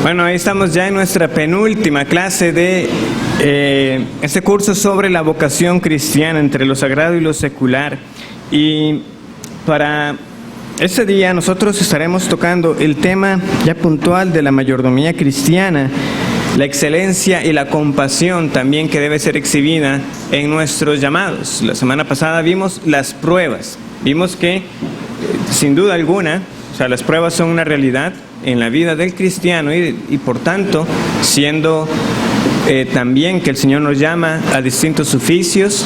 Bueno, ahí estamos ya en nuestra penúltima clase de este curso sobre la vocación cristiana entre lo sagrado y lo secular. Y para este día nosotros estaremos tocando el tema ya puntual de la mayordomía cristiana, la excelencia y la compasión también que debe ser exhibida en nuestros llamados. La semana pasada vimos las pruebas, vimos que sin duda alguna, las pruebas son una realidad en la vida del cristiano y por tanto, siendo también que el Señor nos llama a distintos oficios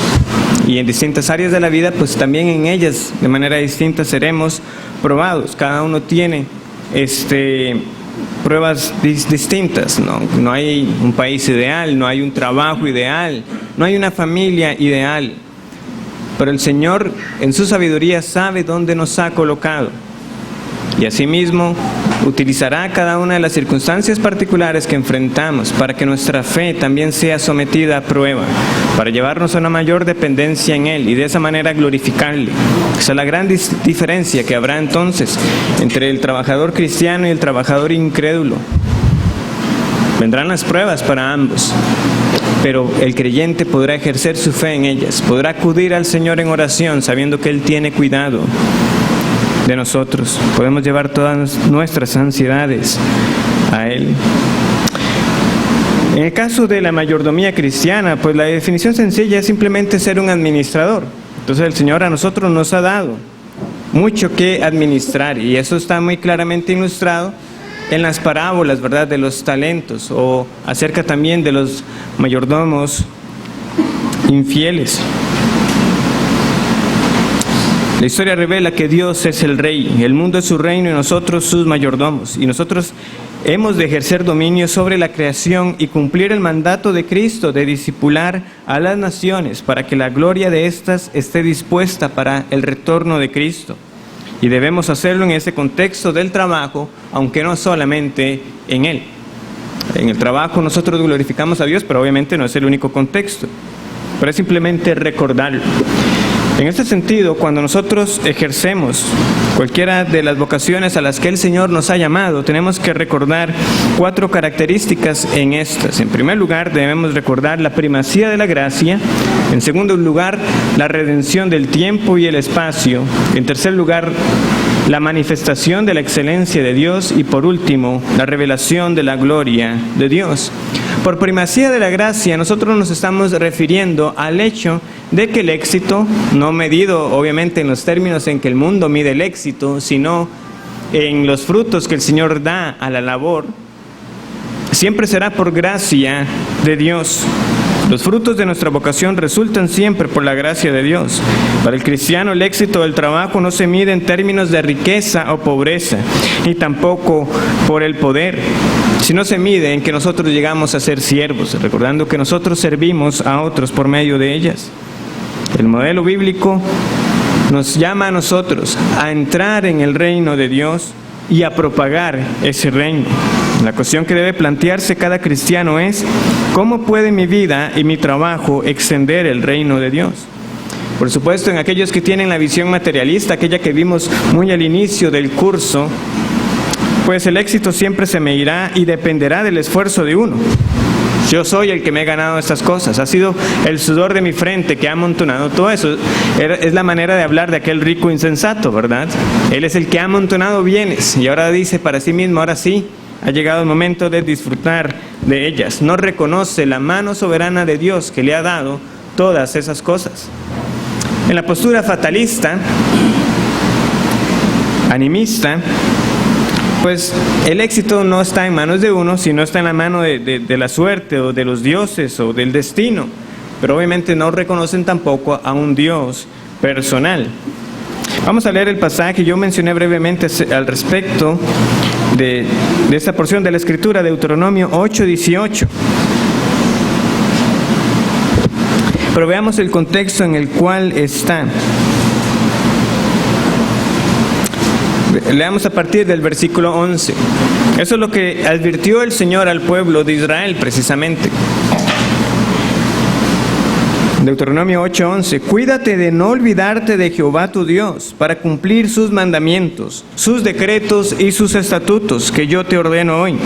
y en distintas áreas de la vida, pues también en ellas de manera distinta seremos probados. Cada uno tiene pruebas distintas, no hay un país ideal, no hay un trabajo ideal, no hay una familia ideal, pero el Señor en su sabiduría sabe dónde nos ha colocado. Y asimismo utilizará cada una de las circunstancias particulares que enfrentamos para que nuestra fe también sea sometida a prueba, para llevarnos a una mayor dependencia en Él y de esa manera glorificarle. Esa es la gran diferencia que habrá entonces entre el trabajador cristiano y el trabajador incrédulo. Vendrán las pruebas para ambos, pero el creyente podrá ejercer su fe en ellas, podrá acudir al Señor en oración sabiendo que Él tiene cuidado de nosotros. Podemos llevar todas nuestras ansiedades a Él. En el caso de la mayordomía cristiana, pues la definición sencilla es simplemente ser un administrador. Entonces el Señor a nosotros nos ha dado mucho que administrar y eso está muy claramente ilustrado en las parábolas, ¿verdad?, de los talentos o acerca también de los mayordomos infieles. La historia revela que Dios es el Rey, el mundo es su reino y nosotros sus mayordomos. Y nosotros hemos de ejercer dominio sobre la creación y cumplir el mandato de Cristo de discipular a las naciones para que la gloria de éstas esté dispuesta para el retorno de Cristo. Y debemos hacerlo en ese contexto del trabajo, aunque no solamente en él. En el trabajo nosotros glorificamos a Dios, pero obviamente no es el único contexto, pero es simplemente recordarlo. En este sentido, cuando nosotros ejercemos cualquiera de las vocaciones a las que el Señor nos ha llamado, tenemos que recordar 4 características en estas. En primer lugar, debemos recordar la primacía de la gracia. En segundo lugar, la redención del tiempo y el espacio. En tercer lugar, la manifestación de la excelencia de Dios. Y por último, la revelación de la gloria de Dios. Por primacía de la gracia, nosotros nos estamos refiriendo al hecho de que el éxito, no medido obviamente en los términos en que el mundo mide el éxito, sino en los frutos que el Señor da a la labor, siempre será por gracia de Dios. Los frutos de nuestra vocación resultan siempre por la gracia de Dios. Para el cristiano, el éxito del trabajo no se mide en términos de riqueza o pobreza, ni tampoco por el poder, sino se mide en que nosotros llegamos a ser siervos, recordando que nosotros servimos a otros por medio de ellas. El modelo bíblico nos llama a nosotros a entrar en el reino de Dios y a propagar ese reino. La cuestión que debe plantearse cada cristiano es: ¿cómo puede mi vida y mi trabajo extender el reino de Dios? Por supuesto, en aquellos que tienen la visión materialista, aquella que vimos muy al inicio del curso, pues el éxito siempre se medirá y dependerá del esfuerzo de uno. Yo soy el que me he ganado estas cosas, ha sido el sudor de mi frente que ha amontonado todo eso. Es la manera de hablar de aquel rico insensato, ¿verdad? Él es el que ha amontonado bienes y ahora dice para sí mismo: ahora sí, ha llegado el momento de disfrutar de ellas. No reconoce la mano soberana de Dios que le ha dado todas esas cosas. En la postura fatalista, animista, pues el éxito no está en manos de uno, sino está en la mano de la suerte o de los dioses o del destino. Pero obviamente no reconocen tampoco a un Dios personal. Vamos a leer el pasaje. Yo mencioné brevemente al respecto de esta porción de la Escritura, Deuteronomio 8:18. Pero veamos el contexto en el cual está. Leamos a partir del versículo 11. Eso es lo que advirtió el Señor al pueblo de Israel precisamente. Deuteronomio 8:11. Cuídate de no olvidarte de Jehová tu Dios para cumplir sus mandamientos, sus decretos y sus estatutos que yo te ordeno hoy.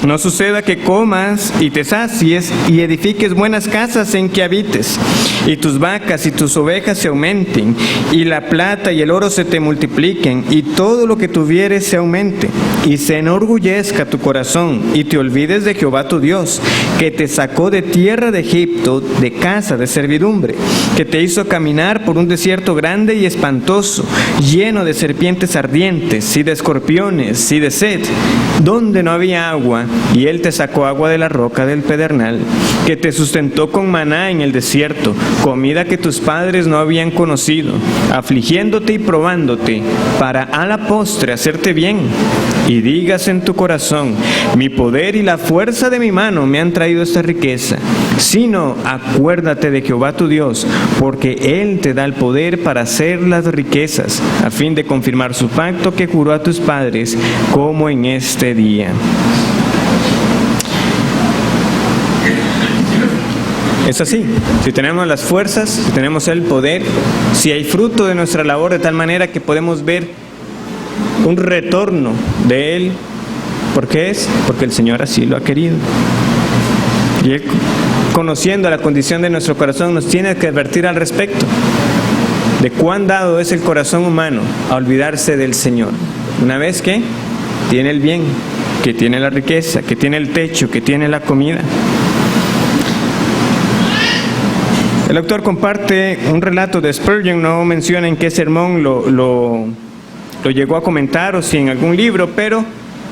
No suceda que comas y te sacies y edifiques buenas casas en que habites, y tus vacas y tus ovejas se aumenten, y la plata y el oro se te multipliquen, y todo lo que tuvieres se aumente, y se enorgullezca tu corazón, y te olvides de Jehová tu Dios, que te sacó de tierra de Egipto, de casa de servidumbre, que te hizo caminar por un desierto grande y espantoso, lleno de serpientes ardientes, y de escorpiones, y de sed, donde no había agua, y él te sacó agua de la roca del pedernal, que te sustentó con maná en el desierto, comida que tus padres no habían conocido, afligiéndote y probándote, para a la postre hacerte bien. Y digas en tu corazón: mi poder y la fuerza de mi mano me han traído esta riqueza. Sino acuérdate de Jehová tu Dios, porque Él te da el poder para hacer las riquezas, a fin de confirmar su pacto que juró a tus padres, como en este día. Es así, si tenemos las fuerzas, si tenemos el poder, si hay fruto de nuestra labor de tal manera que podemos ver un retorno de Él. ¿Por qué es? Porque el Señor así lo ha querido. Y Él, conociendo la condición de nuestro corazón, nos tiene que advertir al respecto de cuán dado es el corazón humano a olvidarse del Señor. Una vez que tiene el bien, que tiene la riqueza, que tiene el techo, que tiene la comida. El autor comparte un relato de Spurgeon, no menciona en qué sermón lo llegó a comentar o si en algún libro, pero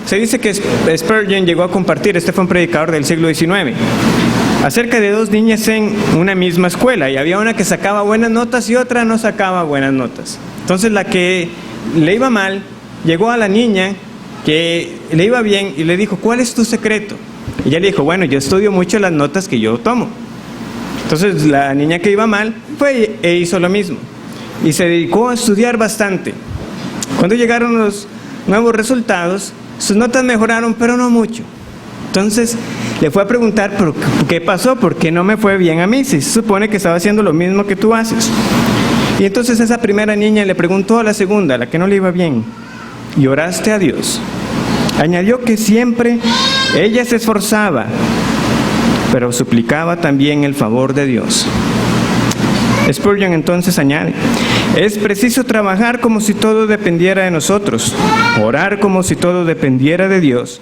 se dice que Spurgeon llegó a compartir, este fue un predicador del siglo XIX, acerca de dos niñas en una misma escuela, y había una que sacaba buenas notas y otra no sacaba buenas notas. Entonces la que le iba mal llegó a la niña que le iba bien y le dijo: ¿cuál es tu secreto? Y ella le dijo: bueno, yo estudio mucho las notas que yo tomo. Entonces la niña que iba mal fue e hizo lo mismo y se dedicó a estudiar bastante. Cuando llegaron los nuevos resultados, sus notas mejoraron, pero no mucho. Entonces le fue a preguntar: ¿pero qué pasó? ¿Por qué no me fue bien a mí? Si se supone que estaba haciendo lo mismo que tú haces. Y entonces esa primera niña le preguntó a la segunda, a la que no le iba bien: ¿y oraste a Dios? Añadió que siempre ella se esforzaba, pero suplicaba también el favor de Dios. Spurgeon entonces añade: es preciso trabajar como si todo dependiera de nosotros, orar como si todo dependiera de Dios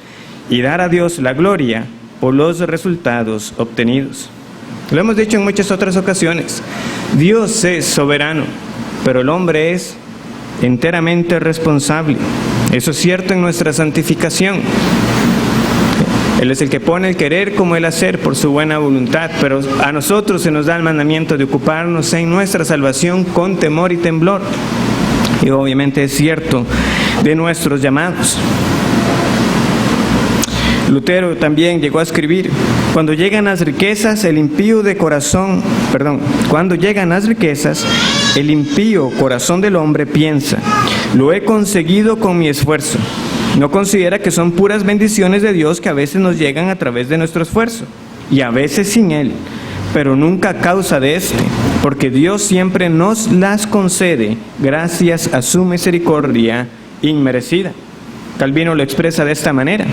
y dar a Dios la gloria por los resultados obtenidos. Lo hemos dicho en muchas otras ocasiones, Dios es soberano, pero el hombre es enteramente responsable. Eso es cierto en nuestra santificación. Él es el que pone el querer como el hacer por su buena voluntad, pero a nosotros se nos da el mandamiento de ocuparnos en nuestra salvación con temor y temblor. Y obviamente es cierto de nuestros llamados. Lutero también llegó a escribir: cuando llegan las riquezas, el impío corazón del hombre piensa: lo he conseguido con mi esfuerzo. No considera que son puras bendiciones de Dios que a veces nos llegan a través de nuestro esfuerzo, y a veces sin Él, pero nunca a causa de este, porque Dios siempre nos las concede gracias a su misericordia inmerecida. Calvino lo expresa de esta manera: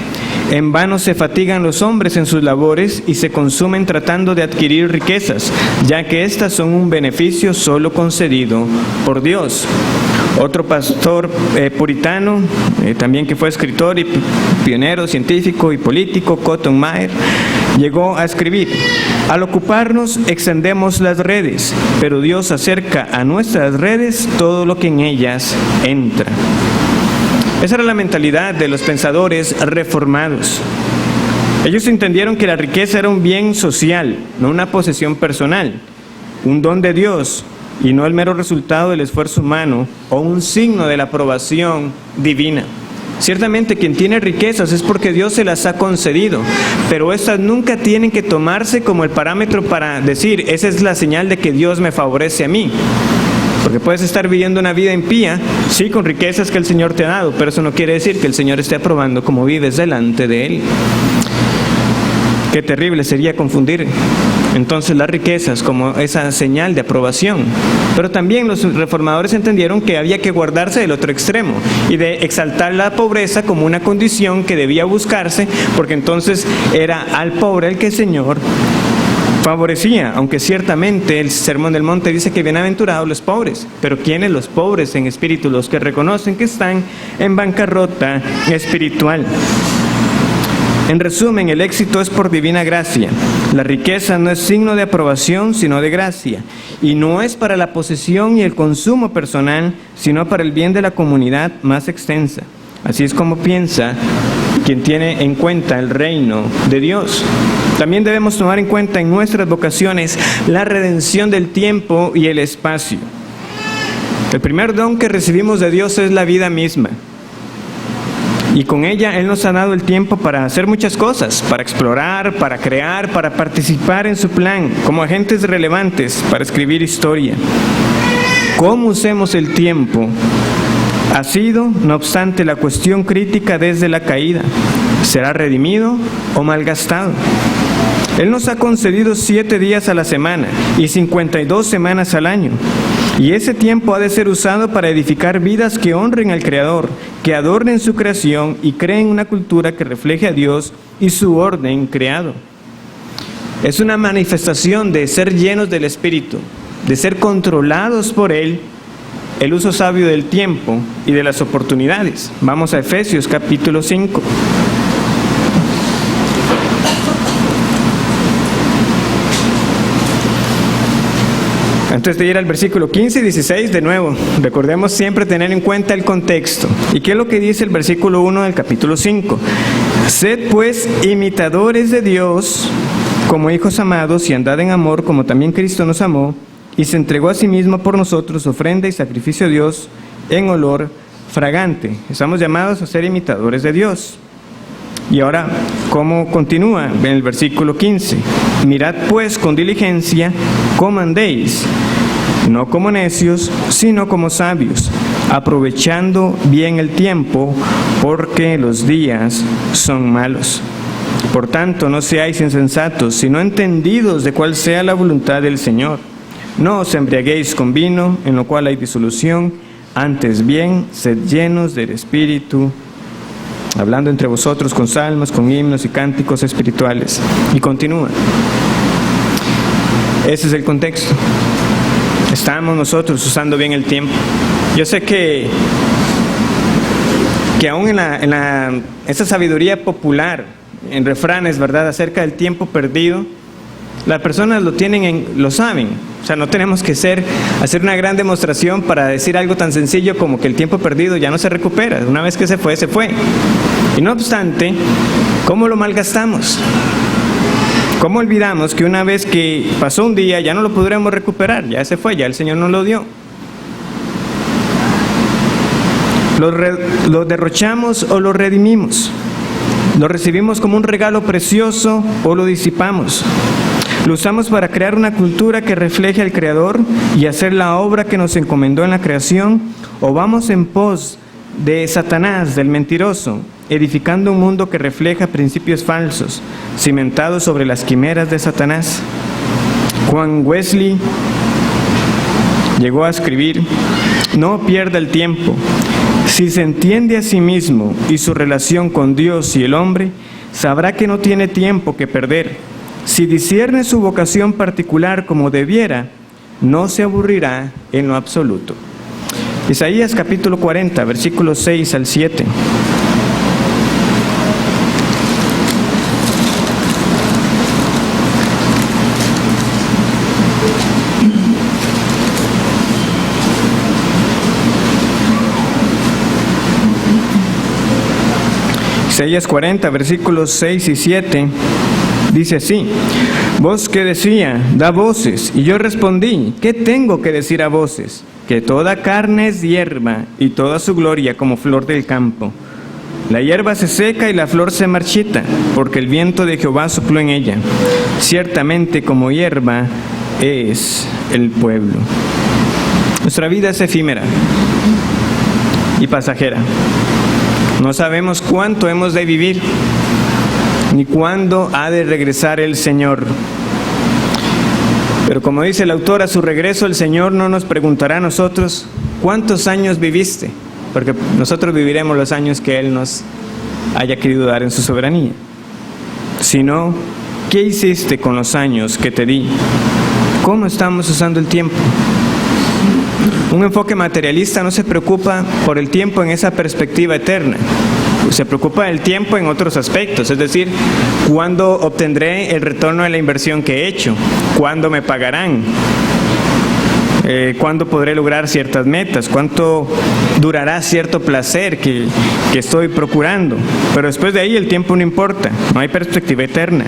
en vano se fatigan los hombres en sus labores y se consumen tratando de adquirir riquezas, ya que éstas son un beneficio solo concedido por Dios. Otro pastor puritano, también que fue escritor y pionero científico y político, Cotton Mather, llegó a escribir: al ocuparnos extendemos las redes, pero Dios acerca a nuestras redes todo lo que en ellas entra. Esa era la mentalidad de los pensadores reformados. Ellos entendieron que la riqueza era un bien social, no una posesión personal, un don de Dios, y no el mero resultado del esfuerzo humano o un signo de la aprobación divina. Ciertamente quien tiene riquezas es porque Dios se las ha concedido, pero estas nunca tienen que tomarse como el parámetro para decir: esa es la señal de que Dios me favorece a mí. Porque puedes estar viviendo una vida impía, sí, con riquezas que el Señor te ha dado, pero eso no quiere decir que el Señor esté aprobando cómo vives delante de Él. Qué terrible sería confundir entonces las riquezas como esa señal de aprobación. Pero también los reformadores entendieron que había que guardarse del otro extremo y de exaltar la pobreza como una condición que debía buscarse, porque entonces era al pobre el que el Señor favorecía, aunque ciertamente el Sermón del Monte dice que bienaventurados los pobres, pero ¿quiénes los pobres en espíritu? Los que reconocen que están en bancarrota espiritual. En resumen, el éxito es por divina gracia. La riqueza no es signo de aprobación, sino de gracia. Y no es para la posesión y el consumo personal, sino para el bien de la comunidad más extensa. Así es como piensa quien tiene en cuenta el reino de Dios. También debemos tomar en cuenta en nuestras vocaciones la redención del tiempo y el espacio. El primer don que recibimos de Dios es la vida misma. Y con ella Él nos ha dado el tiempo para hacer muchas cosas, para explorar, para crear, para participar en su plan, como agentes relevantes para escribir historia. ¿Cómo usemos el tiempo? Ha sido, no obstante, la cuestión crítica desde la caída. ¿Será redimido o malgastado? Él nos ha concedido 7 días a la semana y 52 semanas al año. Y ese tiempo ha de ser usado para edificar vidas que honren al Creador, que adornen su creación y creen una cultura que refleje a Dios y su orden creado. Es una manifestación de ser llenos del Espíritu, de ser controlados por Él, el uso sabio del tiempo y de las oportunidades. Vamos a Efesios capítulo 5. Antes de ir al versículo 15 y 16, de nuevo, recordemos siempre tener en cuenta el contexto. ¿Y qué es lo que dice el versículo 1 del capítulo 5? Sed pues imitadores de Dios como hijos amados y andad en amor como también Cristo nos amó y se entregó a sí mismo por nosotros, ofrenda y sacrificio a Dios en olor fragante. Estamos llamados a ser imitadores de Dios. Y ahora, ¿cómo continúa? En el versículo 15. Mirad pues con diligencia cómo andéis, no como necios, sino como sabios, aprovechando bien el tiempo, porque los días son malos. Por tanto, no seáis insensatos, sino entendidos de cuál sea la voluntad del Señor. No os embriaguéis con vino, en lo cual hay disolución, antes bien, sed llenos del Espíritu, hablando entre vosotros con salmos, con himnos y cánticos espirituales. Y continúa. Ese es el contexto. Estamos nosotros usando bien el tiempo. Yo sé que aún en esa sabiduría popular, en refranes, ¿verdad?, acerca del tiempo perdido, las personas lo saben. O sea, no tenemos que hacer una gran demostración para decir algo tan sencillo como que el tiempo perdido ya no se recupera. Una vez que se fue, se fue. Y no obstante, ¿cómo lo malgastamos? ¿Cómo olvidamos que una vez que pasó un día ya no lo podremos recuperar? Ya se fue, ya el Señor nos lo dio. ¿Lo derrochamos o lo redimimos? ¿Lo recibimos como un regalo precioso o lo disipamos? ¿Lo usamos para crear una cultura que refleje al Creador y hacer la obra que nos encomendó en la creación? ¿O vamos en pos de Satanás, del mentiroso, edificando un mundo que refleja principios falsos, cimentados sobre las quimeras de Satanás? Juan Wesley llegó a escribir: no pierda el tiempo. Si se entiende a sí mismo y su relación con Dios y el hombre, sabrá que no tiene tiempo que perder. Si discierne su vocación particular como debiera, no se aburrirá en lo absoluto. Isaías capítulo 40, versículos 6 al 7. Isaías 40, versículos 6 y 7, dice así: voz que decía, da voces, y yo respondí, ¿qué tengo que decir a voces? Que toda carne es hierba, y toda su gloria como flor del campo. La hierba se seca y la flor se marchita, porque el viento de Jehová sopló en ella. Ciertamente como hierba es el pueblo. Nuestra vida es efímera y pasajera. No sabemos cuánto hemos de vivir, ni cuándo ha de regresar el Señor. Pero como dice el autor, a su regreso el Señor no nos preguntará a nosotros, ¿cuántos años viviste? Porque nosotros viviremos los años que Él nos haya querido dar en su soberanía. Sino, ¿qué hiciste con los años que te di? ¿Cómo estamos usando el tiempo? Un enfoque materialista no se preocupa por el tiempo en esa perspectiva eterna. Se preocupa del tiempo en otros aspectos, es decir, ¿cuándo obtendré el retorno de la inversión que he hecho? ¿Cuándo me pagarán? ¿Cuándo podré lograr ciertas metas? ¿Cuánto durará cierto placer que estoy procurando? Pero después de ahí el tiempo no importa, no hay perspectiva eterna.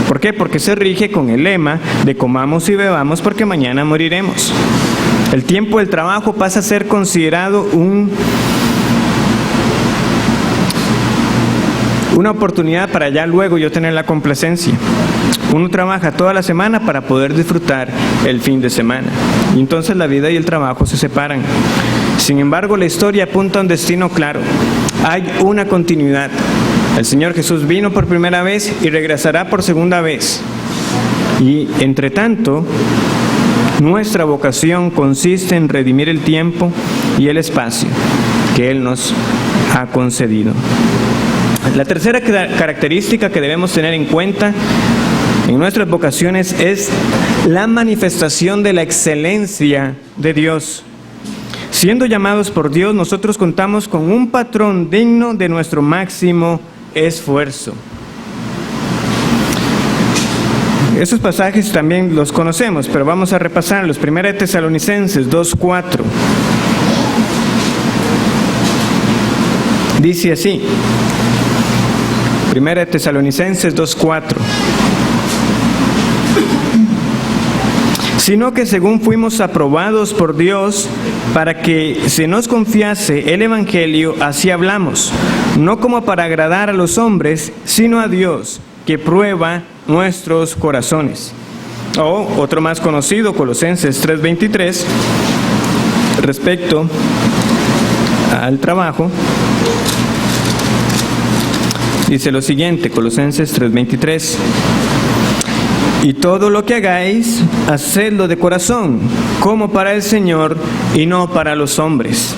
¿Por qué? Porque se rige con el lema de comamos y bebamos porque mañana moriremos. El tiempo del trabajo pasa a ser considerado una oportunidad para ya luego yo tener la complacencia. Uno trabaja toda la semana para poder disfrutar el fin de semana. Y entonces la vida y el trabajo se separan. Sin embargo, la historia apunta a un destino claro. Hay una continuidad. El Señor Jesús vino por primera vez y regresará por segunda vez. Y entre tanto, nuestra vocación consiste en redimir el tiempo y el espacio que Él nos ha concedido. La tercera característica que debemos tener en cuenta en nuestras vocaciones es la manifestación de la excelencia de Dios. Siendo llamados por Dios, nosotros contamos con un patrón digno de nuestro máximo esfuerzo. Esos pasajes también los conocemos, pero vamos a repasarlos. 1 Tesalonicenses 2:4. Dice así. 1 Tesalonicenses 2:4. Sino que según fuimos aprobados por Dios para que se nos confiase el Evangelio, así hablamos, no como para agradar a los hombres, sino a Dios, que prueba nuestros corazones. O otro más conocido, Colosenses 3:23, respecto al trabajo, dice lo siguiente, Colosenses 3:23. Y todo lo que hagáis, hacedlo de corazón, como para el Señor y no para los hombres.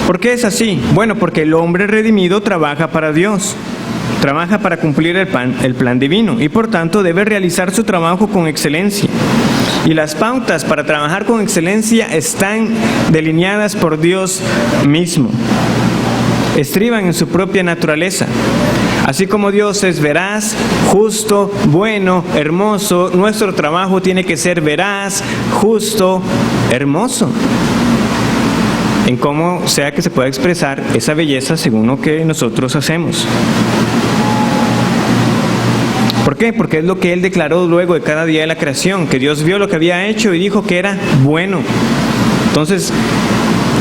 ¿Por qué es así? Bueno, porque el hombre redimido trabaja para Dios, trabaja para cumplir el plan divino y por tanto debe realizar su trabajo con excelencia. Y las pautas para trabajar con excelencia están delineadas por Dios mismo. Estriban en su propia naturaleza. Así como Dios es veraz, justo, bueno, hermoso, nuestro trabajo tiene que ser veraz, justo, hermoso. En cómo sea que se pueda expresar esa belleza según lo que nosotros hacemos. ¿Por qué? Porque es lo que Él declaró luego de cada día de la creación, que Dios vio lo que había hecho y dijo que era bueno. Entonces,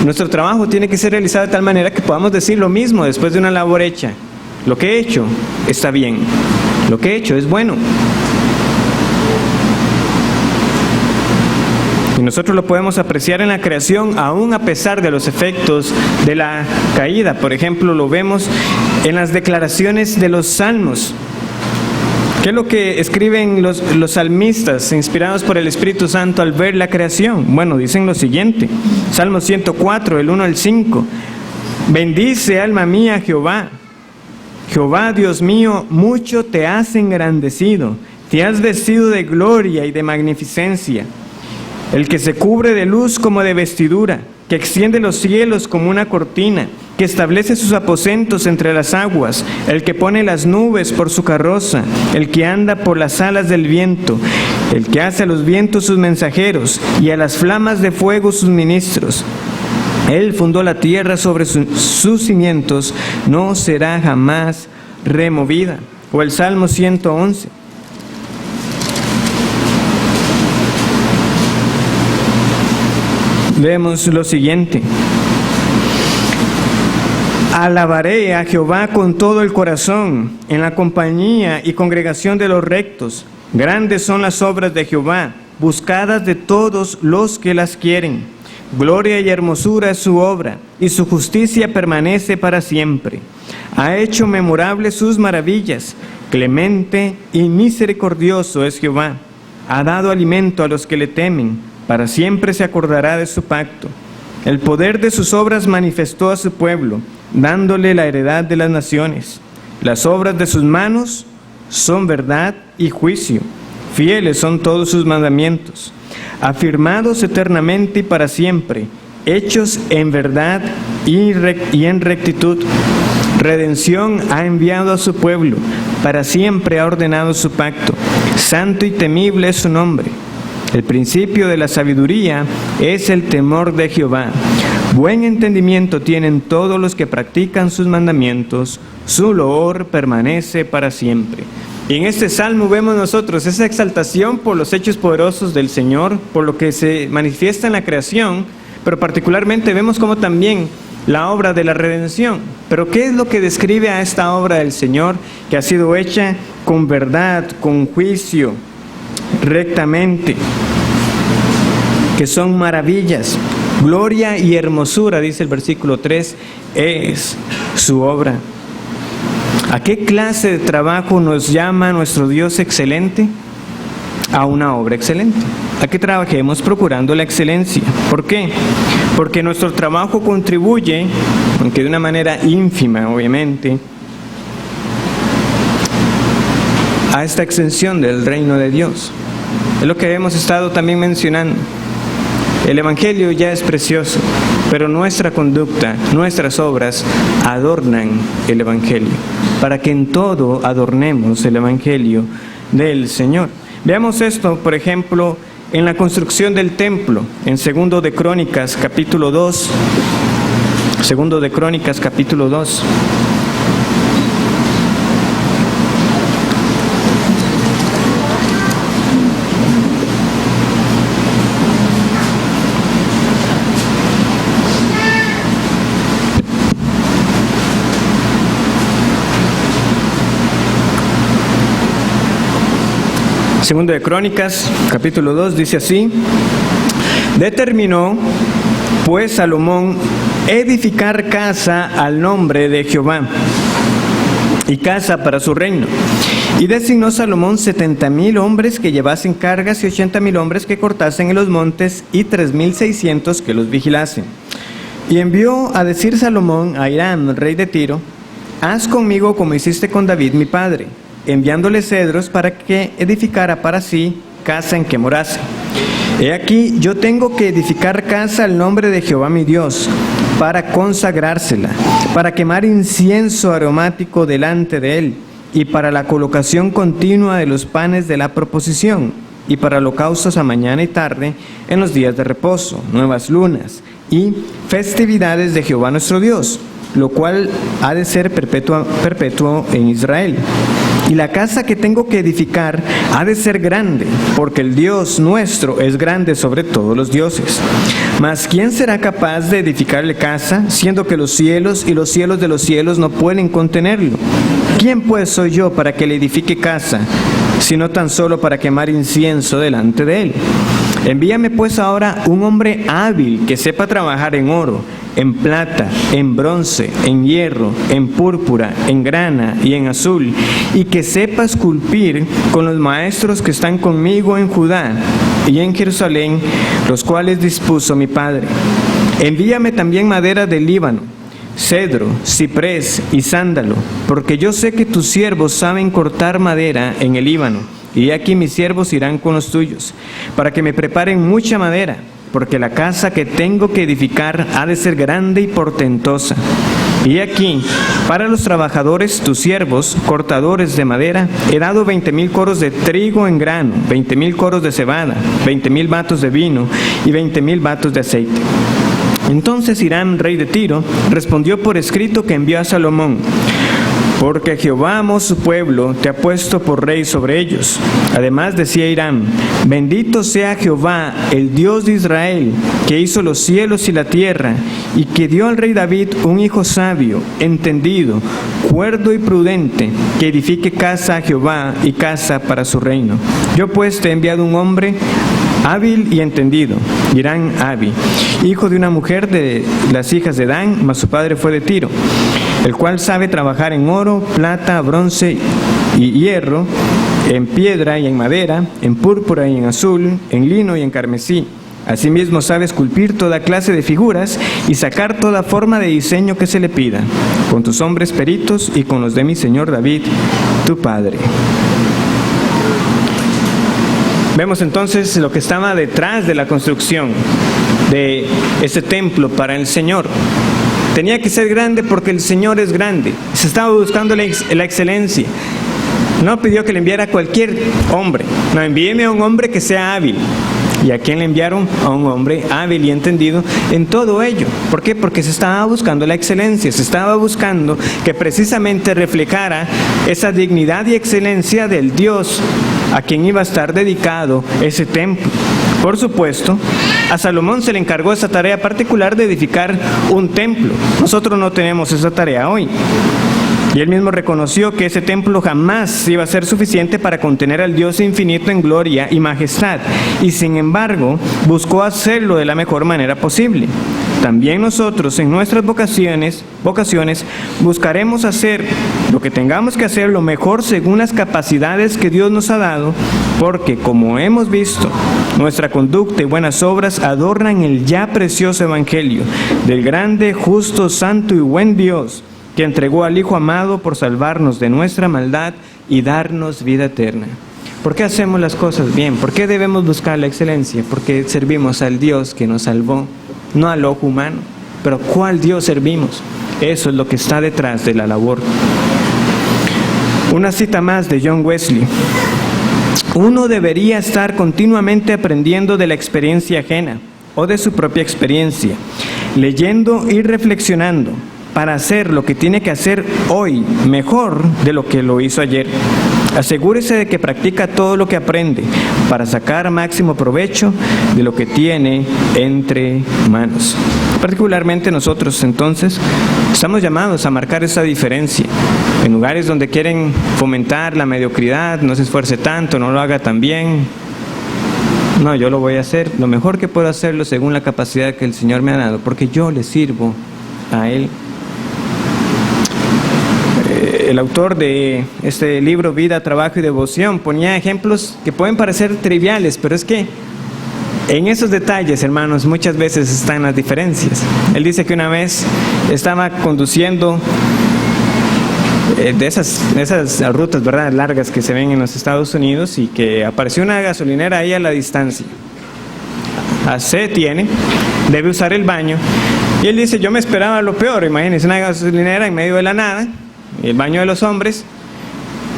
nuestro trabajo tiene que ser realizado de tal manera que podamos decir lo mismo después de una labor hecha. Lo que he hecho está bien. Lo que he hecho es bueno. Y nosotros lo podemos apreciar en la creación aún a pesar de los efectos de la caída. Por ejemplo, lo vemos en las declaraciones de los salmos. ¿Qué es lo que escriben los salmistas inspirados por el Espíritu Santo al ver la creación? Bueno, dicen lo siguiente. Salmo 104, el 1 al 5. Bendice, alma mía, Jehová. Jehová, Dios mío, mucho te has engrandecido. Te has vestido de gloria y de magnificencia. El que se cubre de luz como de vestidura, que extiende los cielos como una cortina, que establece sus aposentos entre las aguas, el que pone las nubes por su carroza, el que anda por las alas del viento, el que hace a los vientos sus mensajeros y a las flamas de fuego sus ministros. Él fundó la tierra sobre sus cimientos, no será jamás removida. O el Salmo 111. Vemos lo siguiente. Alabaré a Jehová con todo el corazón, en la compañía y congregación de los rectos. Grandes son las obras de Jehová, buscadas de todos los que las quieren. Gloria y hermosura es su obra, y su justicia permanece para siempre. Ha hecho memorables sus maravillas, Clemente y misericordioso es Jehová. Ha dado alimento a los que le temen. Para siempre se acordará de su pacto. El poder de sus obras manifestó a su pueblo, dándole la heredad de las naciones. Las obras de sus manos son verdad y juicio. Fieles son todos sus mandamientos, afirmados eternamente y para siempre, hechos en verdad y en rectitud. Redención ha enviado a su pueblo, para siempre ha ordenado su pacto. Santo y temible es su nombre. El principio de la sabiduría es el temor de Jehová. Buen entendimiento tienen todos los que practican sus mandamientos. Su loor permanece para siempre. Y en este salmo vemos nosotros esa exaltación por los hechos poderosos del Señor, por lo que se manifiesta en la creación, pero particularmente vemos como también la obra de la redención. Pero ¿qué es lo que describe a esta obra del Señor que ha sido hecha con verdad, con juicio, rectamente? Que son maravillas, gloria y hermosura, dice el versículo 3, es su obra. ¿A qué clase de trabajo nos llama nuestro Dios excelente? A una obra excelente. A que trabajemos procurando la excelencia. ¿Por qué? Porque nuestro trabajo contribuye, aunque de una manera ínfima, obviamente, a esta extensión del reino de Dios. Es lo que hemos estado también mencionando. El Evangelio ya es precioso, pero nuestra conducta, nuestras obras adornan el Evangelio, para que en todo adornemos el Evangelio del Señor. Veamos esto, por ejemplo, en la construcción del templo, en 2 de Crónicas, capítulo 2. 2 de Crónicas, capítulo 2. Segundo de Crónicas, capítulo 2, dice así: determinó pues Salomón edificar casa al nombre de Jehová y casa para su reino. Y designó Salomón 70,000 hombres que llevasen cargas y 80,000 hombres que cortasen en los montes y 3,600 que los vigilasen. Y envió a decir Salomón a Hiram, rey de Tiro: haz conmigo como hiciste con David mi padre, enviándole cedros para que edificara para sí casa en que morase. He aquí, yo tengo que edificar casa al nombre de Jehová mi Dios, para consagrársela, para quemar incienso aromático delante de él, y para la colocación continua de los panes de la proposición, y para holocaustos a mañana y tarde, en los días de reposo, nuevas lunas, y festividades de Jehová nuestro Dios, lo cual ha de ser perpetuo en Israel. Y la casa que tengo que edificar ha de ser grande, porque el Dios nuestro es grande sobre todos los dioses. Mas ¿quién será capaz de edificarle casa, siendo que los cielos y los cielos de los cielos no pueden contenerlo? ¿Quién pues soy yo para que le edifique casa, sino tan solo para quemar incienso delante de él? Envíame pues ahora un hombre hábil que sepa trabajar en oro, en plata, en bronce, en hierro, en púrpura, en grana y en azul, y que sepa esculpir con los maestros que están conmigo en Judá y en Jerusalén, los cuales dispuso mi padre. Envíame también madera del Líbano, cedro, ciprés y sándalo, porque yo sé que tus siervos saben cortar madera en el Líbano, y aquí mis siervos irán con los tuyos, para que me preparen mucha madera, porque la casa que tengo que edificar ha de ser grande y portentosa. Y aquí, para los trabajadores, tus siervos, cortadores de madera, he dado 20,000 coros de trigo en grano, 20,000 coros de cebada, 20,000 batos de vino y 20,000 batos de aceite. Entonces Hiram, rey de Tiro, respondió por escrito que envió a Salomón: porque Jehová amó su pueblo, te ha puesto por rey sobre ellos. Además decía Hiram: bendito sea Jehová, el Dios de Israel, que hizo los cielos y la tierra, y que dio al rey David un hijo sabio, entendido, cuerdo y prudente, que edifique casa a Jehová y casa para su reino. Yo pues te he enviado un hombre hábil y entendido, Hiram Abi, hijo de una mujer de las hijas de Dan, mas su padre fue de Tiro, el cual sabe trabajar en oro, plata, bronce y hierro, en piedra y en madera, en púrpura y en azul, en lino y en carmesí. Asimismo sabe esculpir toda clase de figuras y sacar toda forma de diseño que se le pida, con tus hombres peritos y con los de mi señor David, tu padre. Vemos entonces lo que estaba detrás de la construcción de ese templo para el Señor. Tenía que ser grande porque el Señor es grande. Se estaba buscando la excelencia. No pidió que le enviara a cualquier hombre. No, envíeme a un hombre que sea hábil. ¿Y a quién le enviaron? A un hombre hábil y entendido en todo ello. ¿Por qué? Porque se estaba buscando la excelencia. Se estaba buscando que precisamente reflejara esa dignidad y excelencia del Dios a quien iba a estar dedicado ese templo. Por supuesto, a Salomón se le encargó esa tarea particular de edificar un templo. Nosotros no tenemos esa tarea hoy. Y él mismo reconoció que ese templo jamás iba a ser suficiente para contener al Dios infinito en gloria y majestad. Y sin embargo, buscó hacerlo de la mejor manera posible. También nosotros en nuestras vocaciones buscaremos hacer lo que tengamos que hacer lo mejor según las capacidades que Dios nos ha dado, porque como hemos visto, nuestra conducta y buenas obras adornan el ya precioso evangelio del grande, justo, santo y buen Dios, que entregó al Hijo amado por salvarnos de nuestra maldad y darnos vida eterna. ¿Por qué hacemos las cosas bien? ¿Por qué debemos buscar la excelencia? Porque servimos al Dios que nos salvó, no al ojo humano. Pero ¿cuál Dios servimos? Eso es lo que está detrás de la labor. Una cita más de John Wesley. Uno debería estar continuamente aprendiendo de la experiencia ajena o de su propia experiencia, leyendo y reflexionando para hacer lo que tiene que hacer hoy mejor de lo que lo hizo ayer. Asegúrese de que practica todo lo que aprende para sacar máximo provecho de lo que tiene entre manos. Particularmente nosotros, entonces, estamos llamados a marcar esa diferencia. En lugares donde quieren fomentar la mediocridad, no se esfuerce tanto, no lo haga tan bien. No, yo lo voy a hacer lo mejor que puedo hacerlo según la capacidad que el Señor me ha dado, porque yo le sirvo a Él. El autor de este libro, Vida, Trabajo y Devoción, ponía ejemplos que pueden parecer triviales, pero es que en esos detalles, hermanos, muchas veces están las diferencias. Él dice que una vez estaba conduciendo de esas rutas, ¿verdad?, largas que se ven en los Estados Unidos, y que apareció una gasolinera ahí a la distancia. Sed tiene, debe usar el baño. Y él dice, yo me esperaba lo peor. Imagínense una gasolinera en medio de la nada, el baño de los hombres.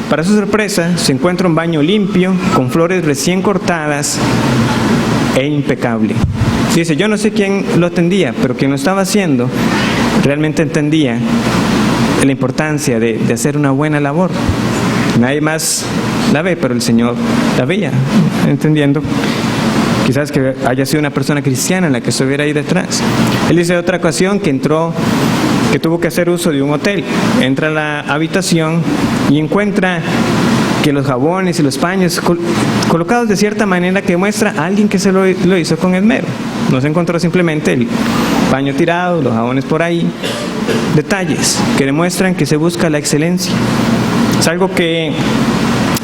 Para su sorpresa, se encuentra un baño limpio, con flores recién cortadas e impecable. Dice, yo no sé quién lo atendía, pero quien lo estaba haciendo realmente entendía la importancia de hacer una buena labor. Nadie más la ve, pero el Señor la veía, entendiendo quizás que haya sido una persona cristiana la que estuviera ahí detrás. Él dice de otra ocasión que tuvo que hacer uso de un hotel. Entra a la habitación y encuentra que los jabones y los paños colocados de cierta manera que muestra a alguien que se lo hizo con esmero. No se encontró simplemente el paño tirado, los jabones por ahí. Detalles que demuestran que se busca la excelencia. Es algo que,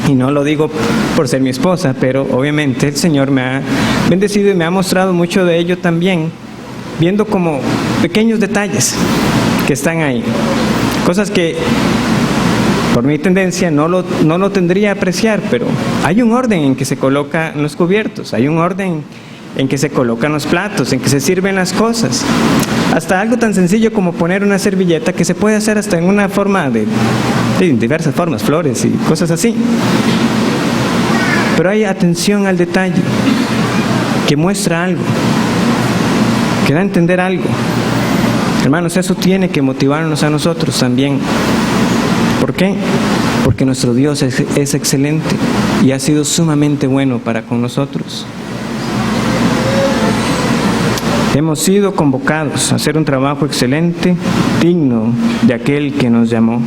y no lo digo por ser mi esposa, pero obviamente el Señor me ha bendecido y me ha mostrado mucho de ello también, viendo como pequeños detalles que están ahí. Cosas que por mi tendencia no lo tendría a apreciar, pero hay un orden en que se colocan los cubiertos, hay un orden en que se colocan los platos, en que se sirven las cosas. Hasta algo tan sencillo como poner una servilleta, que se puede hacer hasta en una forma de diversas formas, flores y cosas así. Pero hay atención al detalle que muestra algo, que da a entender algo. Hermanos, eso tiene que motivarnos a nosotros también. ¿Por qué? Porque nuestro Dios es excelente y ha sido sumamente bueno para con nosotros. Hemos sido convocados a hacer un trabajo excelente, digno de aquel que nos llamó.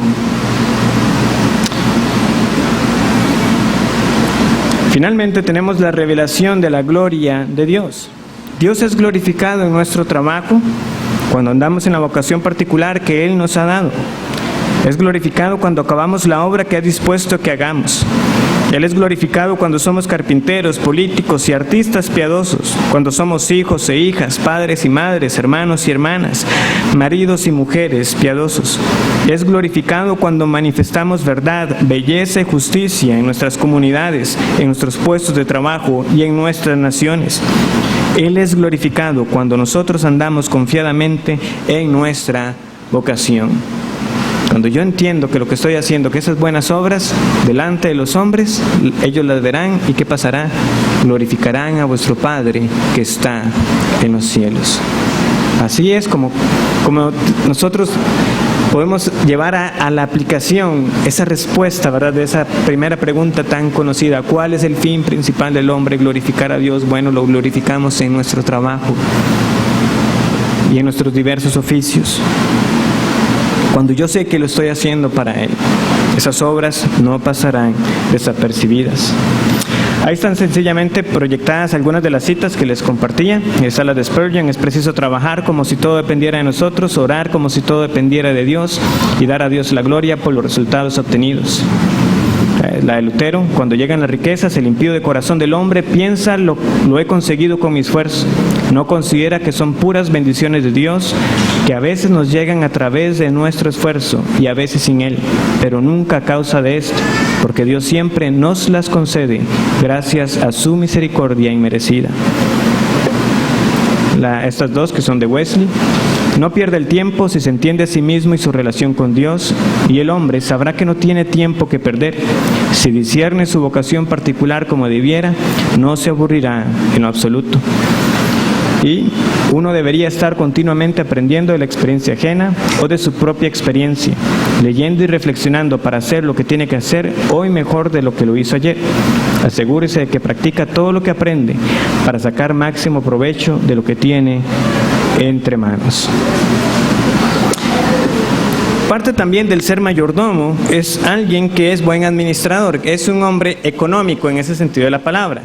Finalmente tenemos la revelación de la gloria de Dios. Dios es glorificado en nuestro trabajo cuando andamos en la vocación particular que Él nos ha dado. Es glorificado cuando acabamos la obra que ha dispuesto que hagamos. Él es glorificado cuando somos carpinteros, políticos y artistas piadosos, cuando somos hijos e hijas, padres y madres, hermanos y hermanas, maridos y mujeres piadosos. Es glorificado cuando manifestamos verdad, belleza y justicia en nuestras comunidades, en nuestros puestos de trabajo y en nuestras naciones. Él es glorificado cuando nosotros andamos confiadamente en nuestra vocación. Cuando yo entiendo que lo que estoy haciendo, que esas buenas obras, delante de los hombres, ellos las verán, ¿y qué pasará? Glorificarán a vuestro Padre que está en los cielos. Así es como nosotros podemos llevar a la aplicación esa respuesta, ¿verdad?, de esa primera pregunta tan conocida. ¿Cuál es el fin principal del hombre? Glorificar a Dios. Bueno, lo glorificamos en nuestro trabajo y en nuestros diversos oficios. Cuando yo sé que lo estoy haciendo para Él, esas obras no pasarán desapercibidas. Ahí están sencillamente proyectadas algunas de las citas que les compartía. Esa es la de Spurgeon: es preciso trabajar como si todo dependiera de nosotros, orar como si todo dependiera de Dios y dar a Dios la gloria por los resultados obtenidos. La de Lutero: cuando llegan las riquezas, el impío de corazón del hombre piensa lo he conseguido con mi esfuerzo. No considera que son puras bendiciones de Dios, que a veces nos llegan a través de nuestro esfuerzo y a veces sin él, pero nunca a causa de esto, porque Dios siempre nos las concede gracias a su misericordia inmerecida. Estas dos que son de Wesley: no pierda el tiempo si se entiende a sí mismo y su relación con Dios, y el hombre sabrá que no tiene tiempo que perder. Si discierne su vocación particular como debiera, no se aburrirá en lo absoluto. Y uno debería estar continuamente aprendiendo de la experiencia ajena o de su propia experiencia, leyendo y reflexionando para hacer lo que tiene que hacer hoy mejor de lo que lo hizo ayer. Asegúrese de que practica todo lo que aprende para sacar máximo provecho de lo que tiene entre manos. Parte también del ser mayordomo es alguien que es buen administrador, es un hombre económico en ese sentido de la palabra.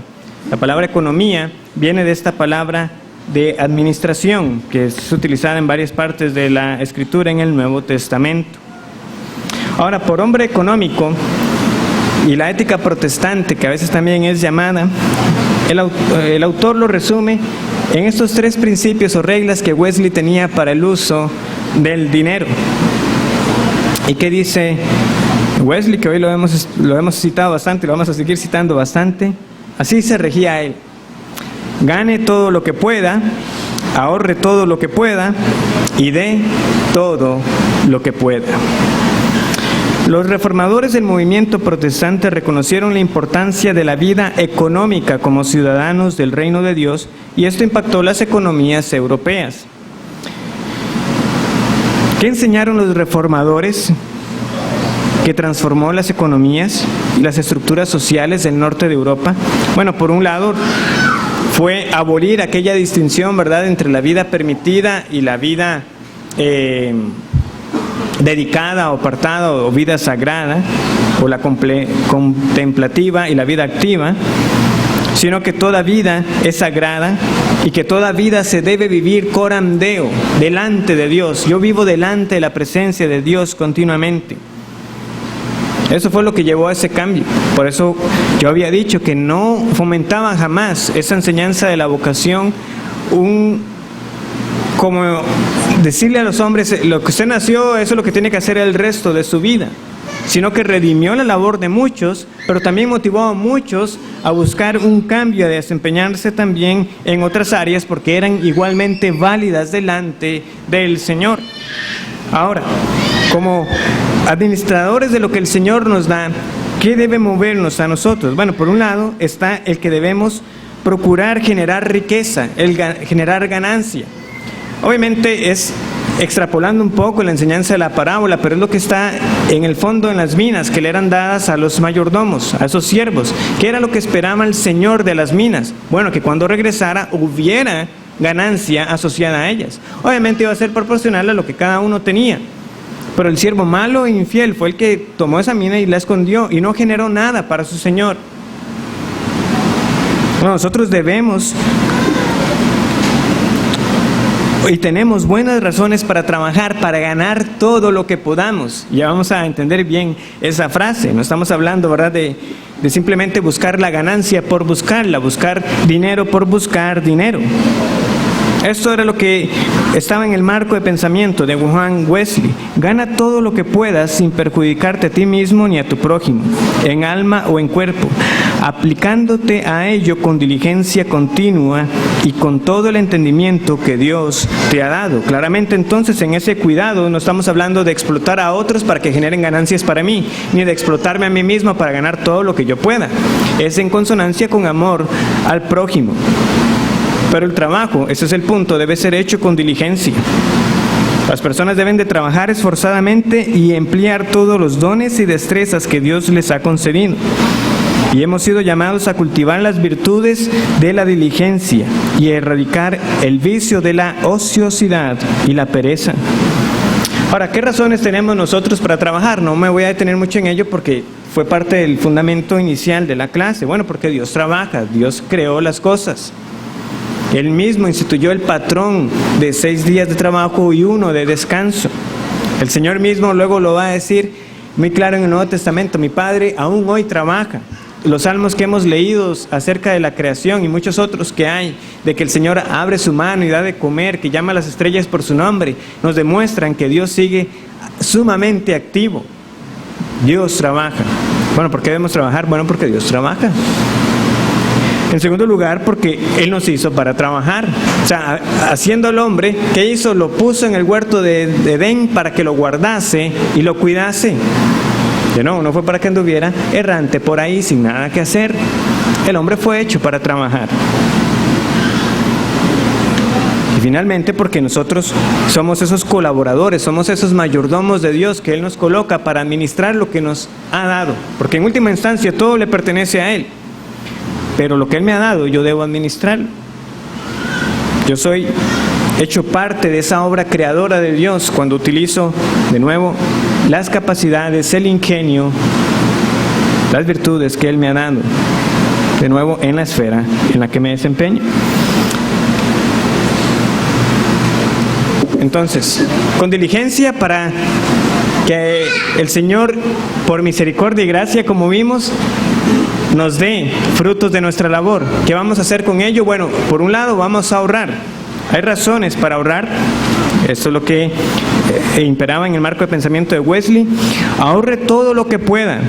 La palabra economía viene de esta palabra de administración, que es utilizada en varias partes de la Escritura en el Nuevo Testamento. Ahora, por hombre económico y la ética protestante, que a veces también es llamada, el autor lo resume en estos tres principios o reglas que Wesley tenía para el uso del dinero. ¿Y qué dice Wesley? Que hoy lo hemos citado bastante, lo vamos a seguir citando bastante. Así se regía él: gane todo lo que pueda, ahorre todo lo que pueda y dé todo lo que pueda. Los reformadores del movimiento protestante reconocieron la importancia de la vida económica como ciudadanos del reino de Dios, y esto impactó las economías europeas. ¿Qué enseñaron los reformadores que transformó las economías y las estructuras sociales del norte de Europa? Bueno, por un lado, fue abolir aquella distinción, ¿verdad?, entre la vida permitida y la vida dedicada o apartada o vida sagrada, o la contemplativa y la vida activa, sino que toda vida es sagrada y que toda vida se debe vivir coram Deo, delante de Dios. Yo vivo delante de la presencia de Dios continuamente. Eso fue lo que llevó a ese cambio. Por eso yo había dicho que no fomentaban jamás esa enseñanza de la vocación, como decirle a los hombres: lo que usted nació, eso es lo que tiene que hacer el resto de su vida, sino que redimió la labor de muchos, pero también motivó a muchos a buscar un cambio, a desempeñarse también en otras áreas, porque eran igualmente válidas delante del Señor. Ahora, como administradores de lo que el Señor nos da, ¿qué debe movernos a nosotros? Bueno, por un lado está el que debemos procurar generar riqueza, generar ganancia. Obviamente es extrapolando un poco la enseñanza de la parábola, pero es lo que está en el fondo en las minas que le eran dadas a los mayordomos, a esos siervos. ¿Qué era lo que esperaba el señor de las minas? Bueno, que cuando regresara hubiera ganancia asociada a ellas. Obviamente iba a ser proporcional a lo que cada uno tenía. Pero el siervo malo e infiel fue el que tomó esa mina y la escondió y no generó nada para su señor. Bueno, nosotros debemos Y tenemos buenas razones para trabajar, para ganar todo lo que podamos. Ya vamos a entender bien esa frase. No estamos hablando, ¿verdad?, de simplemente buscar la ganancia por buscarla, buscar dinero por buscar dinero. Esto era lo que estaba en el marco de pensamiento de Juan Wesley. Gana todo lo que puedas sin perjudicarte a ti mismo ni a tu prójimo, en alma o en cuerpo, aplicándote a ello con diligencia continua y con todo el entendimiento que Dios te ha dado. Claramente, entonces, en ese cuidado no estamos hablando de explotar a otros para que generen ganancias para mí, ni de explotarme a mí mismo para ganar todo lo que yo pueda. Es en consonancia con amor al prójimo. Pero el trabajo, ese es el punto, debe ser hecho con diligencia. Las personas deben de trabajar esforzadamente y emplear todos los dones y destrezas que Dios les ha concedido. Y hemos sido llamados a cultivar las virtudes de la diligencia y a erradicar el vicio de la ociosidad y la pereza. Ahora, ¿qué razones tenemos nosotros para trabajar? No me voy a detener mucho en ello porque fue parte del fundamento inicial de la clase. Bueno, porque Dios trabaja, Dios creó las cosas. Él mismo instituyó el patrón de 6 días de trabajo y 1 de descanso. El Señor mismo luego lo va a decir muy claro en el Nuevo Testamento: mi Padre aún hoy trabaja. Los salmos que hemos leído acerca de la creación y muchos otros que hay, de que el Señor abre su mano y da de comer, que llama a las estrellas por su nombre, nos demuestran que Dios sigue sumamente activo. Dios trabaja. Bueno, ¿por qué debemos trabajar? Bueno, porque Dios trabaja. En segundo lugar, porque Él nos hizo para trabajar. O sea, haciendo al hombre, ¿qué hizo? Lo puso en el huerto de Edén para que lo guardase y lo cuidase. No fue para que anduviera errante por ahí sin nada que hacer. El hombre fue hecho para trabajar. Y finalmente, porque nosotros somos esos colaboradores, somos esos mayordomos de Dios que Él nos coloca para administrar lo que nos ha dado. Porque en última instancia todo le pertenece a Él. Pero lo que Él me ha dado, yo debo administrarlo. Yo soy hecho parte de esa obra creadora de Dios cuando utilizo, de nuevo, las capacidades, el ingenio, las virtudes que Él me ha dado, de nuevo, en la esfera en la que me desempeño. Entonces, con diligencia para que el Señor, por misericordia y gracia, como vimos, nos dé frutos de nuestra labor. ¿Qué vamos a hacer con ello? Bueno, por un lado vamos a ahorrar. Hay razones para ahorrar. Esto es lo que imperaba en el marco de pensamiento de Wesley. Ahorre todo lo que pueda,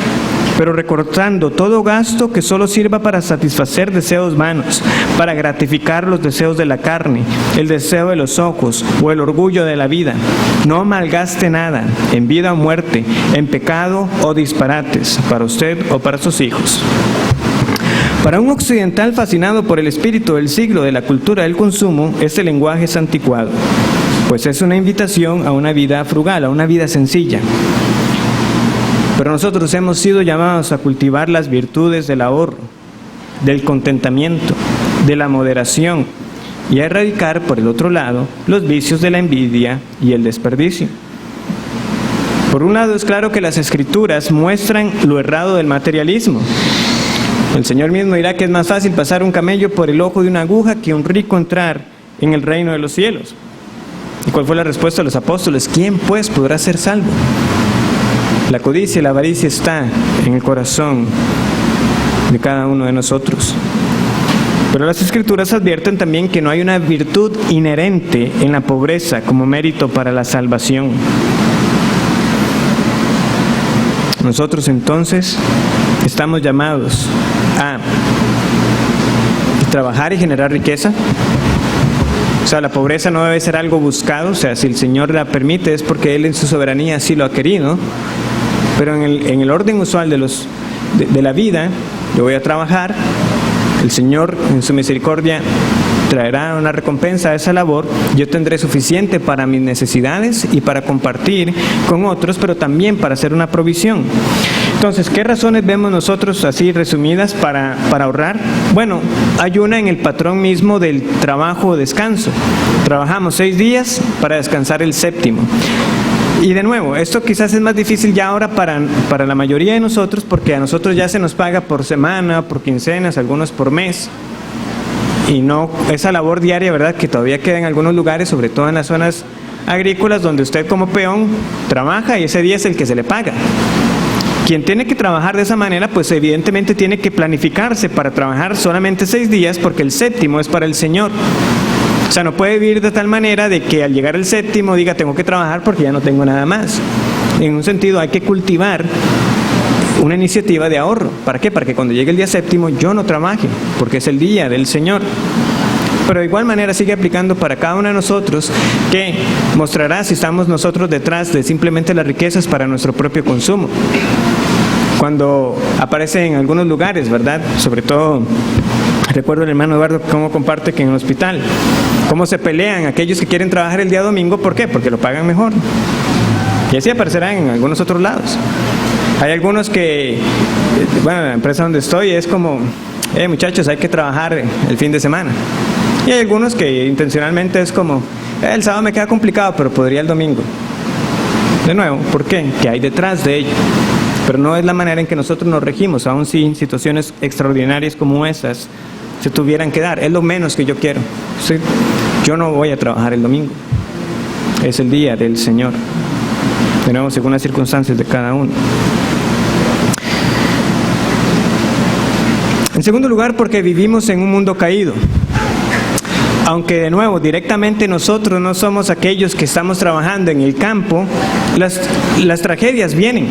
pero recortando todo gasto que solo sirva para satisfacer deseos vanos, para gratificar los deseos de la carne, el deseo de los ojos o el orgullo de la vida. No malgaste nada, en vida o muerte, en pecado o disparates, para usted o para sus hijos. Para un occidental fascinado por el espíritu del siglo de la cultura del consumo, este lenguaje es anticuado, pues es una invitación a una vida frugal, a una vida sencilla. Pero nosotros hemos sido llamados a cultivar las virtudes del ahorro, del contentamiento, de la moderación y a erradicar, por el otro lado, los vicios de la envidia y el desperdicio. Por un lado, es claro que las Escrituras muestran lo errado del materialismo. El Señor mismo dirá que es más fácil pasar un camello por el ojo de una aguja que un rico entrar en el reino de los cielos. ¿Y cuál fue la respuesta de los apóstoles? ¿Quién pues podrá ser salvo? La codicia y la avaricia está en el corazón de cada uno de nosotros. Pero las Escrituras advierten también que no hay una virtud inherente en la pobreza como mérito para la salvación. Nosotros entonces estamos llamados a trabajar y generar riqueza. O sea, la pobreza no debe ser algo buscado. O sea, si el Señor la permite es porque Él en su soberanía así lo ha querido. Pero en el orden usual de la vida, yo voy a trabajar. El Señor en su misericordia traerá una recompensa a esa labor. Yo tendré suficiente para mis necesidades y para compartir con otros, pero también para hacer una provisión. Entonces, ¿qué razones vemos nosotros así resumidas para ahorrar? Bueno, hay una en el patrón mismo del trabajo o descanso. Trabajamos 6 días para descansar el 7º. Y de nuevo, esto quizás es más difícil ya ahora para la mayoría de nosotros, porque a nosotros ya se nos paga por semana, por quincenas, algunos por mes. y no esa labor diaria, ¿verdad?, que todavía queda en algunos lugares, sobre todo en las zonas agrícolas, donde usted como peón trabaja y ese día es el que se le paga. Quien tiene que trabajar de esa manera, pues evidentemente tiene que planificarse para trabajar solamente 6 días, porque el séptimo es para el Señor. O sea, no puede vivir de tal manera de que al llegar el séptimo diga tengo que trabajar porque ya no tengo nada más. En un sentido hay que cultivar una iniciativa de ahorro. ¿Para qué? Para que cuando llegue el día séptimo yo no trabaje, porque es el día del Señor. Pero de igual manera sigue aplicando para cada uno de nosotros, que mostrará si estamos nosotros detrás de simplemente las riquezas para nuestro propio consumo. Cuando aparece en algunos lugares, ¿verdad?, sobre todo recuerdo el hermano Eduardo cómo comparte que en el hospital, cómo se pelean aquellos que quieren trabajar el día domingo. ¿Por qué? Porque lo pagan mejor. Y así aparecerá en algunos otros lados. Hay algunos que, bueno, en la empresa donde estoy es como, muchachos, hay que trabajar el fin de semana. Y hay algunos que intencionalmente es como, el sábado me queda complicado, pero podría el domingo. De nuevo, ¿por qué? ¿Qué hay detrás de ello? Pero no es la manera en que nosotros nos regimos, aun si situaciones extraordinarias como esas se tuvieran que dar. Es lo menos que yo quiero. ¿Sí? Yo no voy a trabajar el domingo. Es el día del Señor. De nuevo, según las circunstancias de cada uno. En segundo lugar, porque vivimos en un mundo caído. Aunque de nuevo, directamente nosotros no somos aquellos que estamos trabajando en el campo, las tragedias vienen.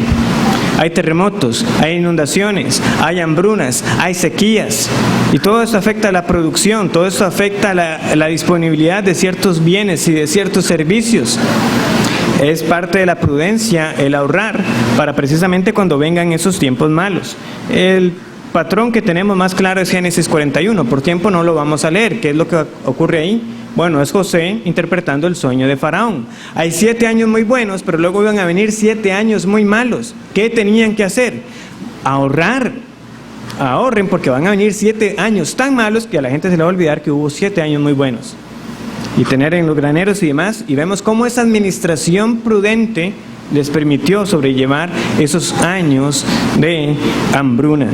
Hay terremotos, hay inundaciones, hay hambrunas, hay sequías. Y todo esto afecta a la producción, todo esto afecta a la disponibilidad de ciertos bienes y de ciertos servicios. Es parte de la prudencia el ahorrar para precisamente cuando vengan esos tiempos malos. El patrón que tenemos más claro es Génesis 41. Por tiempo no lo vamos a leer. ¿Qué es lo que ocurre ahí? Bueno, es José interpretando el sueño de Faraón. Hay 7 años muy buenos, pero luego iban a venir 7 años muy malos. ¿Qué tenían que hacer? Ahorrar. Ahorren, porque van a venir 7 años tan malos que a la gente se le va a olvidar que hubo 7 años muy buenos. Y tener en los graneros y demás. Y vemos cómo esa administración prudente les permitió sobrellevar esos años de hambruna.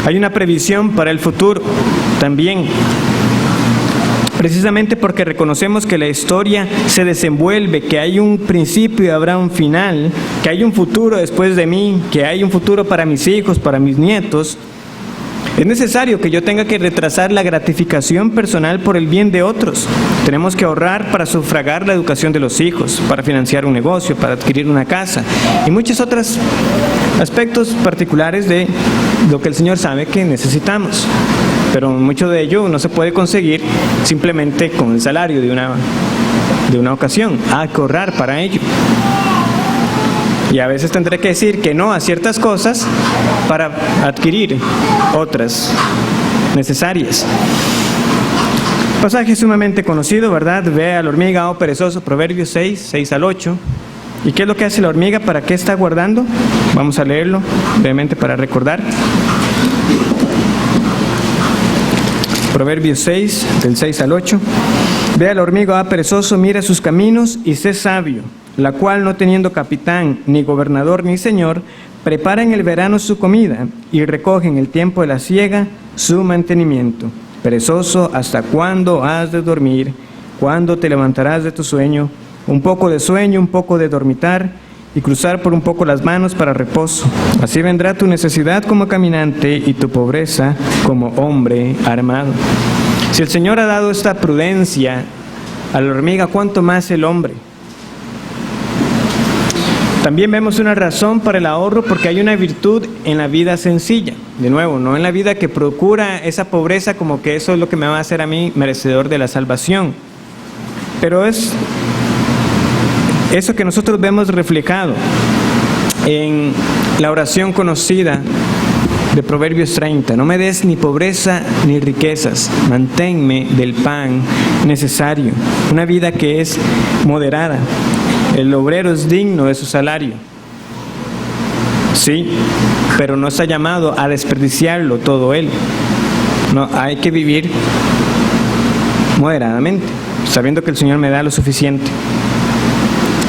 Hay una previsión para el futuro también, precisamente porque reconocemos que la historia se desenvuelve, que hay un principio y habrá un final, que hay un futuro después de mí, que hay un futuro para mis hijos, para mis nietos. Es necesario que yo tenga que retrasar la gratificación personal por el bien de otros. Tenemos que ahorrar para sufragar la educación de los hijos, para financiar un negocio, para adquirir una casa y muchos otros aspectos particulares de lo que el Señor sabe que necesitamos. Pero mucho de ello no se puede conseguir simplemente con el salario de una ocasión. Hay que ahorrar para ello. Y a veces tendré que decir que no a ciertas cosas para adquirir otras necesarias. Pasaje sumamente conocido, ¿verdad? Ve a la hormiga, oh perezoso, Proverbios 6 al 8. ¿Y qué es lo que hace la hormiga? ¿Para qué está guardando? Vamos a leerlo brevemente para recordar. Proverbios 6, del 6 al 8. Ve a la hormiga, oh perezoso, mira sus caminos y sé sabio, la cual, no teniendo capitán, ni gobernador, ni señor, prepara en el verano su comida y recoge en el tiempo de la siega su mantenimiento. Perezoso, ¿hasta cuándo has de dormir? ¿Cuándo te levantarás de tu sueño? Un poco de sueño, un poco de dormitar y cruzar por un poco las manos para reposo. Así vendrá tu necesidad como caminante y tu pobreza como hombre armado. Si el Señor ha dado esta prudencia a la hormiga, ¿cuánto más el hombre? También vemos una razón para el ahorro, porque hay una virtud en la vida sencilla. De nuevo, no en la vida que procura esa pobreza como que eso es lo que me va a hacer a mí merecedor de la salvación. Pero es eso que nosotros vemos reflejado en la oración conocida de Proverbios 30. No me des ni pobreza ni riquezas, manténme del pan necesario. Una vida que es moderada. El obrero es digno de su salario. Sí, pero no está llamado a desperdiciarlo todo él. No, hay que vivir moderadamente, sabiendo que el Señor me da lo suficiente.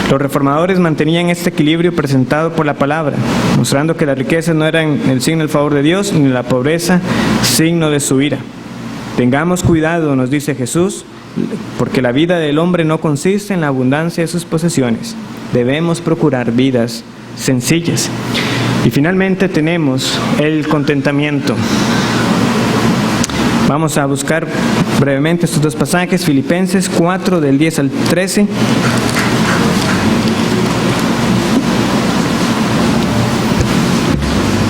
La Los reformadores mantenían este equilibrio presentado por la palabra, mostrando que las riquezas no eran el signo del favor de Dios, ni la pobreza signo de su ira. Tengamos cuidado, nos dice Jesús, porque la vida del hombre no consiste en la abundancia de sus posesiones. Debemos procurar vidas sencillas. Y finalmente tenemos el contentamiento. Vamos a buscar brevemente estos dos pasajes, Filipenses 4, del 10 al 13.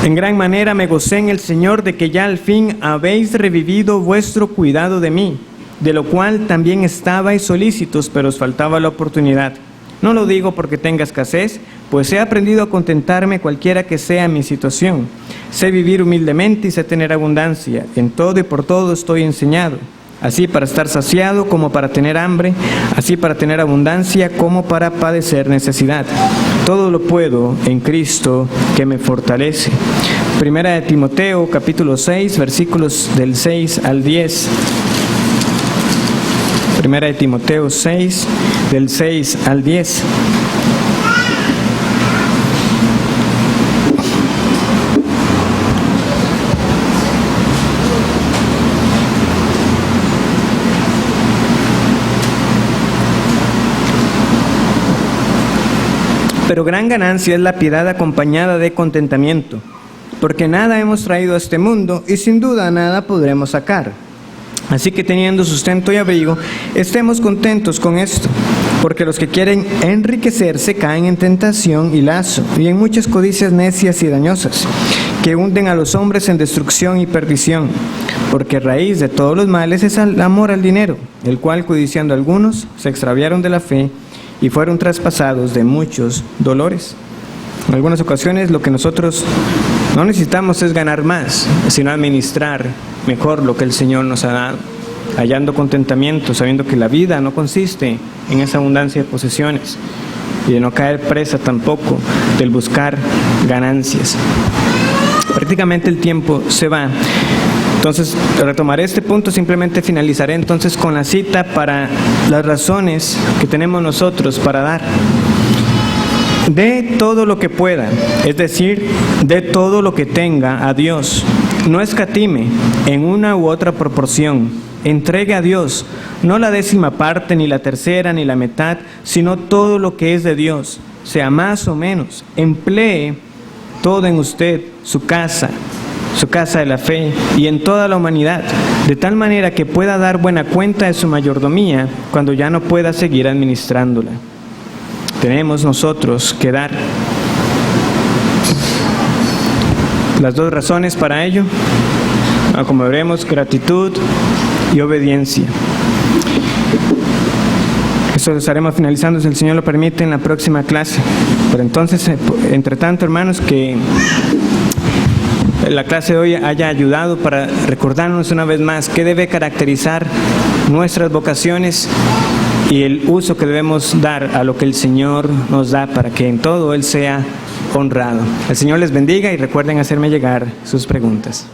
En gran manera me gocé en el Señor de que ya al fin habéis revivido vuestro cuidado de mí, de lo cual también estabais solícitos, pero os faltaba la oportunidad. No lo digo porque tenga escasez, pues he aprendido a contentarme cualquiera que sea mi situación. Sé vivir humildemente y sé tener abundancia. En todo y por todo estoy enseñado. Así para estar saciado como para tener hambre, así para tener abundancia como para padecer necesidad. Todo lo puedo en Cristo que me fortalece. Primera de Timoteo, capítulo 6, versículos del 6 al 10. Primera de Timoteo 6, del 6 al 10. Pero gran ganancia es la piedad acompañada de contentamiento, porque nada hemos traído a este mundo y sin duda nada podremos sacar. Así que teniendo sustento y abrigo, estemos contentos con esto, porque los que quieren enriquecerse caen en tentación y lazo, y en muchas codicias necias y dañosas, que hunden a los hombres en destrucción y perdición, porque raíz de todos los males es el amor al dinero, el cual codiciando algunos se extraviaron de la fe y fueron traspasados de muchos dolores. En algunas ocasiones lo que nosotros no necesitamos es ganar más, sino administrar mejor lo que el Señor nos ha dado, hallando contentamiento, sabiendo que la vida no consiste en esa abundancia de posesiones y de no caer presa tampoco del buscar ganancias. Prácticamente el tiempo se va. Entonces, retomaré este punto, simplemente finalizaré entonces con la cita para las razones que tenemos nosotros para dar. De todo lo que pueda, es decir, de todo lo que tenga a Dios. No escatime en una u otra proporción. Entregue a Dios, no la 10ª parte, ni la 3ª, ni la mitad, sino todo lo que es de Dios, sea más o menos. Emplee todo en usted, su casa de la fe y en toda la humanidad, de tal manera que pueda dar buena cuenta de su mayordomía cuando ya no pueda seguir administrándola. Tenemos nosotros que dar. Las dos razones para ello, como veremos, gratitud y obediencia. Eso lo estaremos finalizando, si el Señor lo permite, en la próxima clase. Pero entonces, entre tanto, hermanos, que la clase de hoy haya ayudado para recordarnos una vez más qué debe caracterizar nuestras vocaciones y el uso que debemos dar a lo que el Señor nos da para que en todo Él sea honrado. El Señor les bendiga y recuerden hacerme llegar sus preguntas.